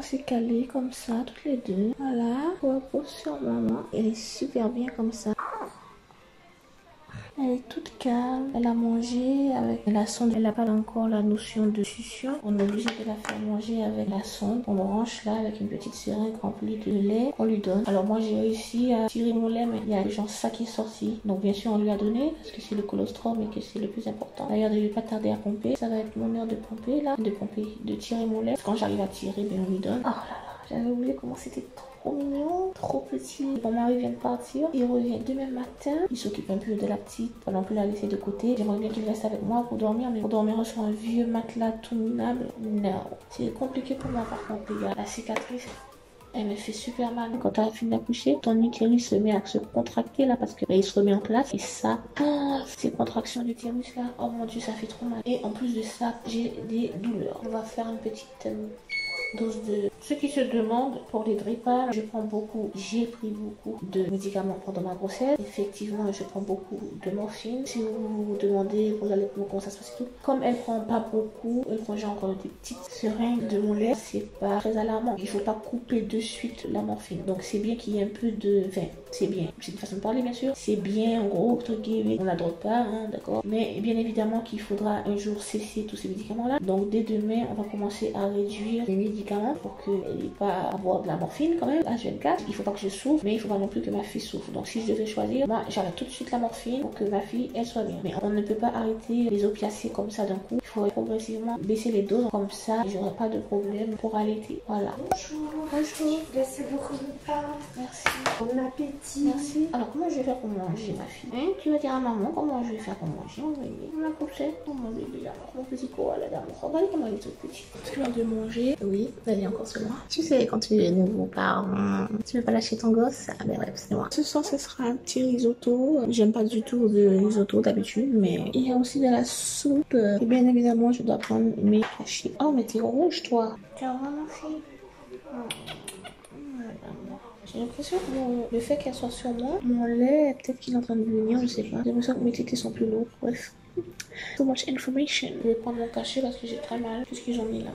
s'est calées comme ça, toutes les deux. Voilà, pour la pose sur maman. Elle est super bien comme ça. Elle est toute calme. Elle a mangé avec la sonde. Elle n'a pas encore la notion de succion. On est obligé de la faire manger avec la sonde. On branche là avec une petite seringue remplie de lait qu'on lui donne. Alors moi j'ai réussi à tirer mon lait, mais il y a genre ça qui est sorti. Donc bien sûr on lui a donné parce que c'est le colostrum et que c'est le plus important. D'ailleurs je ne vais pas tarder à pomper. Ça va être mon heure de pomper là. De tirer mon lait. Quand j'arrive à tirer, ben on lui donne. Oh là là, j'avais oublié comment c'était trop mignon, trop petit. Mon mari vient de partir, il revient demain matin, il s'occupe un peu de la petite pendant que la laisser de côté. J'aimerais bien qu'il reste avec moi pour dormir, mais pour dormir sur un vieux matelas tout minable, non. C'est compliqué pour moi par contre, les gars. La cicatrice, elle me fait super mal. Quand tu as fini d'accoucher, ton utérus se met à se contracter là parce que il se remet en place. Et ça, ces contractions d'utérus là, oh mon dieu, ça fait trop mal. Et en plus de ça, j'ai des douleurs. On va faire une petite dose de... Ceux qui se demandent pour les drippages, j'ai pris beaucoup de médicaments pendant ma grossesse. Effectivement, je prends beaucoup de morphine. Si vous vous demandez pour l'allaitement comment ça se passe et tout, comme elle prend pas beaucoup, elle prend genre des petites seringues de mon lait, c'est pas très alarmant. Il faut pas couper de suite la morphine. Donc c'est bien qu'il y ait un peu de... Enfin, c'est bien. C'est une façon de parler bien sûr. C'est bien en gros, entre guillemets. On la drogue pas, hein, d'accord. Mais bien évidemment qu'il faudra un jour cesser tous ces médicaments là. Donc dès demain, on va commencer à réduire les médicaments pour qu'elle n'ait pas avoir de la morphine quand même. Là, je 24. Il faut pas que je souffre, mais il faut pas non plus que ma fille souffre. Donc si je devais choisir, moi j'arrête tout de suite la morphine pour que ma fille elle soit bien. Mais on ne peut pas arrêter les opiacés comme ça d'un coup. Il faut progressivement baisser les doses comme ça. J'aurai pas de problème pour allaiter. Voilà. Bonjour. Bonjour. Laissez-vous repas. Merci. Bon appétit. Merci. Alors comment je vais faire pour manger ma fille, hein? Tu vas dire à maman comment je vais faire pour manger mon bébé. Ma poussette, oh mon bébé, alors mon petit koala d'amour. Regardez comment elle est toute petite. C'est l'heure de manger. Oui, elle est encore sur moi. Tu sais, quand tu es nouveau parent, tu veux pas lâcher ton gosse? Ah ben ouais, c'est moi. Ce soir, ce sera un petit risotto. J'aime pas du tout le risotto d'habitude, mais il y a aussi de la soupe. Et bien évidemment, je dois prendre mes cachets. Oh, mais t'es rouge, toi. T'as vraiment fille. J'ai l'impression que le fait qu'elle soit sur moi, mon lait, peut-être qu'il est en train de venir, je sais pas. J'ai l'impression que mes tétés sont plus lourds. Bref. So much information. Je vais prendre mon cachet parce que j'ai très mal. Qu'est-ce qu'ils ont mis là?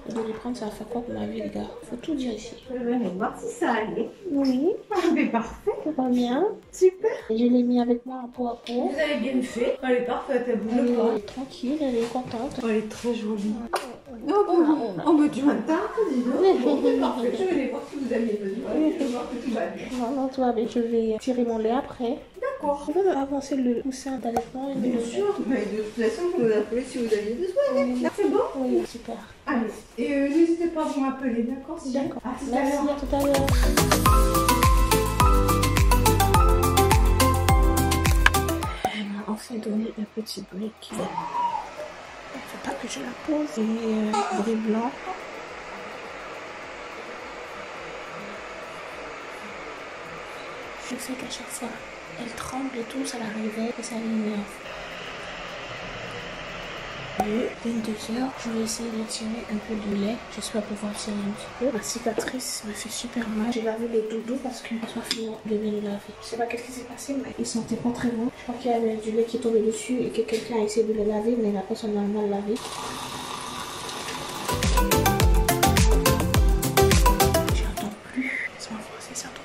Et de les prendre, ça va faire quoi pour ma vie, les gars? Faut tout dire ici. Je vais voir si ça allait. Oui. Mais parfait. Ça va bien. Super. Et je l'ai mis avec moi en peau à peau. Vous avez bien fait. Elle est parfaite, elle bouge Elle pas. est tranquille, elle est contente. Elle est très jolie. Oh, mais tu m'entends, dis donc. Bon, c'est parfait. Je vais aller voir si vous aviez besoin. Je vais voir que tout va bien. Non, non, toi, mais je vais tirer mon lait après. D'accord. On peut même avancer le coussin d'allaitement. Bien sûr, mais de toute façon, je vous appelle si vous aviez besoin. Oui. C'est bon? Oui, super. Allez. Et n'hésitez pas à vous m'appeler, d'accord? D'accord. À tout à Merci, l'heure. à tout à l'heure. Elle m'a enfin donné un petit brick. Il ne faut pas que je la pose. Et brick blanc. Je sais qu'à chaque fois, elle tremble et tout, ça la réveille et ça l'énerve. 22h, je vais essayer de tirer un peu de lait. J'espère pouvoir tirer un petit peu. Ma cicatrice me fait super mal. J'ai lavé les doudous parce que je dois finir de bien les laver. Je sais pas qu'est-ce qui s'est passé, mais ils sentaient pas très bon. Je crois qu'il y avait du lait qui est tombé dessus et que quelqu'un a essayé de les laver, mais la personne n'a mal lavé. J'entends plus. Laisse-moi voir si ça tombe.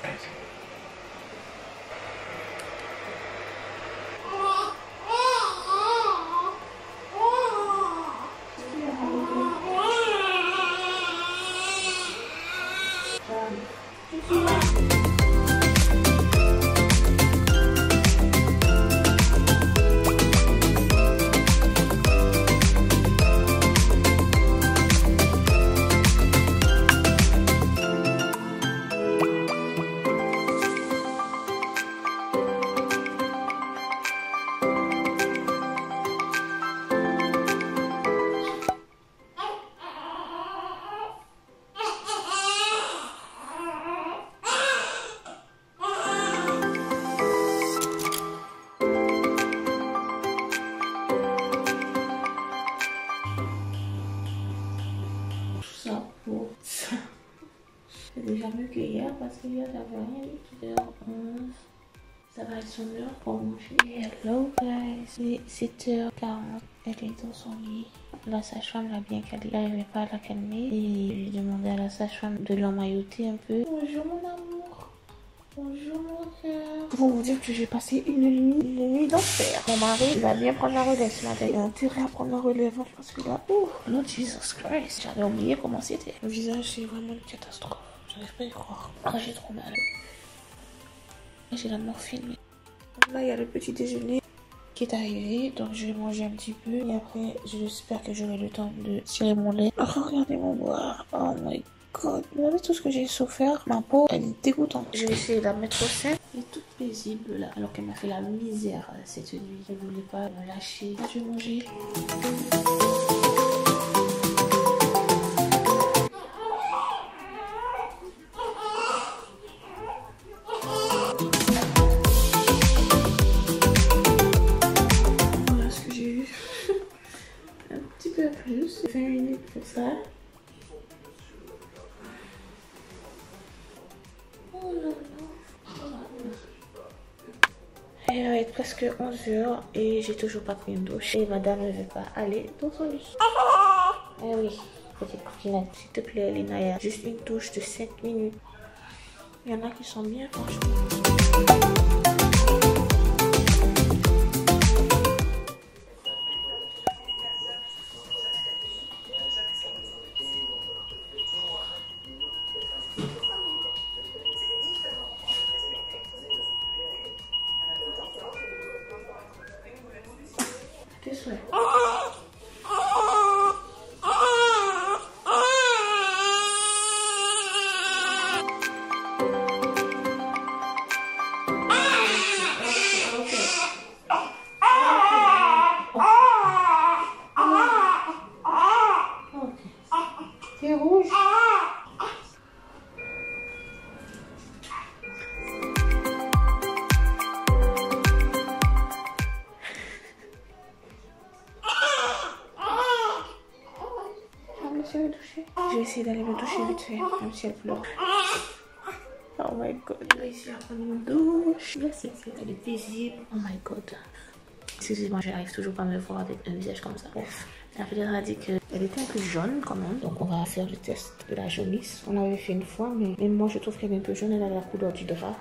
C'est déjà mieux que hier parce que hier j'avais rien dit. 11h11, Ça va être son heure pour manger. Hello guys, il est 7h40. Elle est dans son lit. La sage-femme l'a bien calée. Elle n'arrivait pas à la calmer. Et j'ai demandé à la sage-femme de l'emmailloter un peu. Bonjour mon amour. Bonjour mon cœur. Pour vous dire que j'ai passé une nuit d'enfer. Mon mari, il va bien prendre la relève ce matin. Il a intérêt à prendre la relève parce que là, oh, Lord Jesus Christ. J'avais oublié comment c'était. Le visage, c'est vraiment une catastrophe. J'arrive pas à y croire. Ah, j'ai trop mal. J'ai la morphine. Là, il y a le petit déjeuner qui est arrivé. Donc, je vais manger un petit peu. Et après, j'espère que j'aurai le temps de tirer mon lait. Oh, regardez mon boire. Oh my god. Regardez tout ce que j'ai souffert. Ma peau, elle est dégoûtante. Je vais essayer de la mettre au sein. Elle est toute paisible là. Alors qu'elle m'a fait la misère cette nuit. Elle ne voulait pas me lâcher. Là, je vais manger. Plus 20 minutes pour ça. Oh là là. Il va être presque 11h et j'ai toujours pas pris une douche. Et madame ne veut pas aller dans son lit. Eh oui, petite coquinette. S'il te plaît, Lina, juste une douche de 5 minutes. Il y en a qui sont bien, franchement. Ouais. C'est rouge. Je vais essayer d'aller me doucher vite fait, même si elle pleure. Oh my god, je vais essayer de prendre une douche. Là, elle est paisible. Oh my god. Excusez-moi, j'arrive toujours pas à me voir avec un visage comme ça. Bref, la pédiatre a dit qu'elle était un peu jaune quand même. Donc on va faire le test de la jaunisse. On l'avait fait une fois, mais même moi je trouve qu'elle est un peu jaune. Elle a la couleur du drap.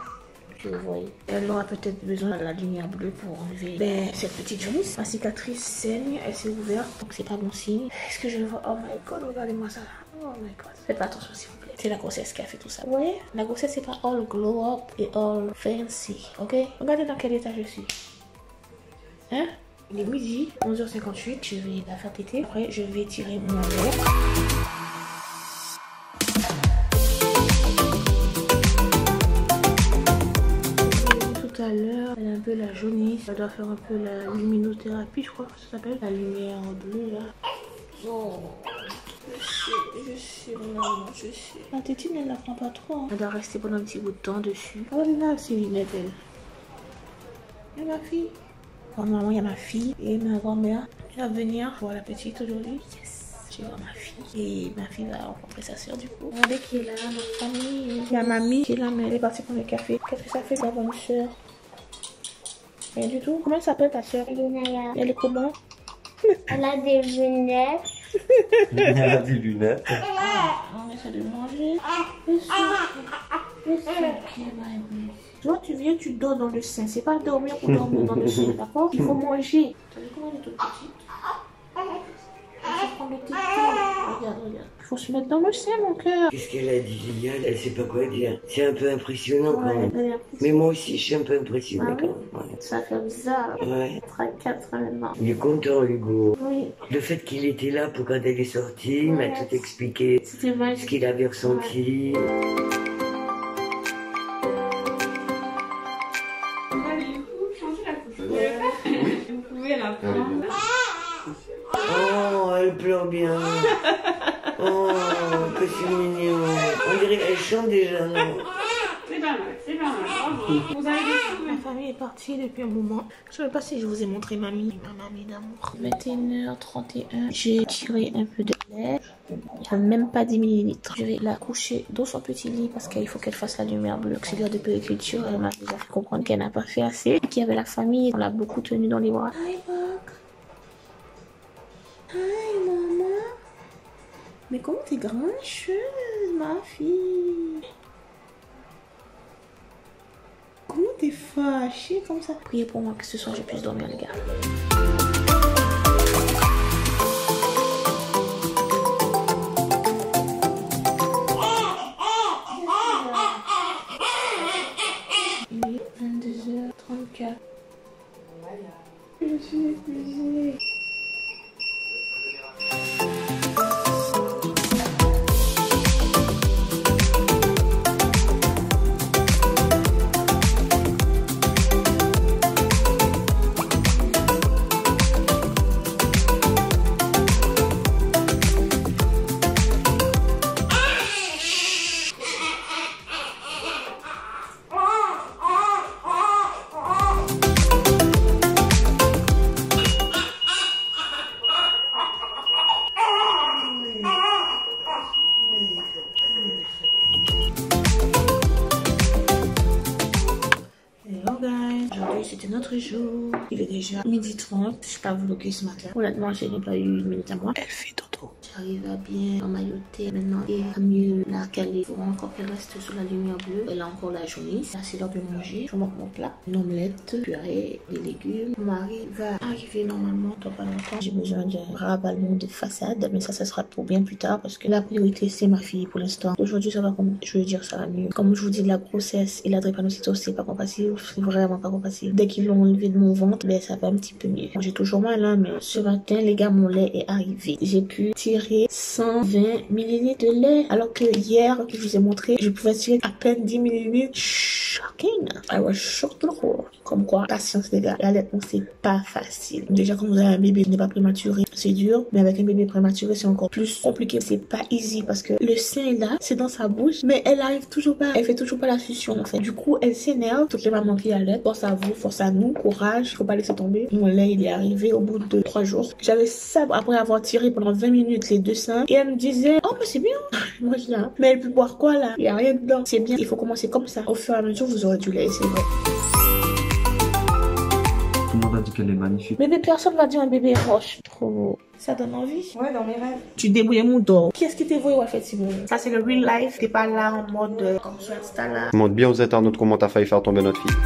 Que vous voyez. Elle aura peut-être besoin de la lumière bleue pour enlever cette petite jaunisse. Ma cicatrice saigne, elle s'est ouverte, donc c'est pas bon signe. Est-ce que je le vois? Oh my god, regardez-moi ça. Oh my god. Faites pas attention s'il vous plaît. C'est la grossesse qui a fait tout ça. Vous voyez? La grossesse c'est pas all glow up et all fancy. Ok? Regardez dans quel état je suis. Hein? Il est midi, 11h58. Je vais la faire téter. Après, je vais tirer mon lait. Tout à l'heure, elle a un peu la jaunisse. Elle doit faire un peu la luminothérapie, je crois que ça s'appelle. La lumière bleue là. Oh. Je sais, maman, je sais. La tétine, elle la prend pas trop. Hein. Elle doit rester pendant un petit bout de temps dessus. Oh là, c'est Linette, elle. Il y a ma fille. Oh maman, il y a ma fille et ma grand-mère qui va venir voir la petite aujourd'hui. Yes. Je vais voir ma fille. Et ma fille va rencontrer sa soeur du coup. Regardez qui est là, ma famille. Il y a mamie qui est là, mais elle est partie prendre le café. Qu'est-ce que ça fait d'avoir une soeur? Rien du tout. Comment s'appelle ta soeur? Linaya. Elle est comment? Elle a des lunettes. Elle a des lunettes. On essaie de manger. Tu vois, tu viens, tu dors dans le sein. C'est pas dormir pour dormir dans le sein, d'accord? Il faut manger. Tu as vu comment elle est toute petite? Il faut prendre le petit temps. Regarde, regarde. Il faut se mettre dans le sein, mon cœur. Qu'est-ce qu'elle a dit, Liliane? Elle sait pas quoi dire. C'est un peu impressionnant quand même. Mais moi aussi, je suis un peu impressionnée quand même. Ouais. Ça fait bizarre. Ouais. 34 maintenant. Il est content, Hugo. Oui. Le fait qu'il était là pour quand elle est sortie, il m'a tout expliqué. Ce qu'il avait ressenti. Vous pouvez la prendre. Oh, elle pleure bien. Oh, que c'est mignon. On dirait qu'elle chante déjà, non? C'est pas mal, c'est pas mal. Bravo. Vous avez des... Ma famille est partie depuis un moment. Je ne sais pas si je vous ai montré ma mamie d'amour. 21h31. J'ai tiré un peu de lait. Il n'y a même pas 10 millilitres. Je vais la coucher dans son petit lit parce qu'il faut qu'elle fasse la lumière bleue. Auxiliaire de périculture, elle m'a déjà fait comprendre qu'elle n'a pas fait assez. Qu'il y avait la famille, on l'a beaucoup tenue dans les bras. Hi, Buck. Hi, maman. Mais comment t'es grincheuse, ma fille. Comment t'es fâchée comme ça? Priez pour moi que ce soir je puisse dormir, les gars. Il est 22h34. Je suis épuisée. C'était notre jour. Il est déjà 12h30. Je suis pas vlogué ce matin. Honnêtement, je n'ai pas eu une minute à moi. Elle fait dodo. J'arrive à bien emmailloter maintenant et à mieux la caler. Il faut encore qu'elle reste sur la lumière bleue. Elle a encore la jaunisse. Là, c'est l'heure de manger. Je monte mon plat. Une omelette, purée, des légumes. Mon mari va arriver normalement dans pas longtemps. J'ai besoin d'un rabat-ballon de façade, mais ça sera pour bien plus tard parce que la priorité, c'est ma fille pour l'instant. Aujourd'hui, ça va comme je veux dire, ça va mieux. Comme je vous dis, la grossesse et la drépanocytose, c'est pas compatible. C'est vraiment pas compatible. Dès qu'ils l'ont enlevé de mon ventre, ben ça va un petit peu mieux. J'ai toujours mal hein, mais ce matin les gars, mon lait est arrivé. J'ai pu tirer 120 ml de lait alors que hier que je vous ai montré, je pouvais tirer à peine 10 ml. Shocking. I was shocked. Comme quoi, patience les gars, l'allaitement c'est pas facile. Déjà quand vous avez un bébé qui n'est pas prématuré, c'est dur, mais avec un bébé prématuré c'est encore plus compliqué. C'est pas easy parce que le sein est là, c'est dans sa bouche, mais elle arrive toujours pas, elle fait toujours pas la succion en fait. Du coup elle s'énerve. Toutes les mamans qui allaitent, force à vous, force à nous, courage, faut pas laisser tomber. Mon lait il est arrivé au bout de 3 jours. J'avais ça après avoir tiré pendant 20 minutes les deux seins et elle me disait oh mais c'est bien. Moi je dis ah, mais elle peut boire quoi là? Il y a rien dedans. C'est bien, il faut commencer comme ça. Au fur et à mesure vous aurez du lait, c'est vrai. Tout le monde a dit qu'elle est magnifique. Bébé, personne va dire un bébé roche. Trop beau. Ça donne envie. Ouais, dans mes rêves. Tu débrouilles mon dos. Qui est-ce qui t'est voué, ouais, fait si bon? Ça, c'est le real life. T'es pas là en mode comme sur Insta là. Montre bien aux internautes comment t'as failli faire tomber notre fille.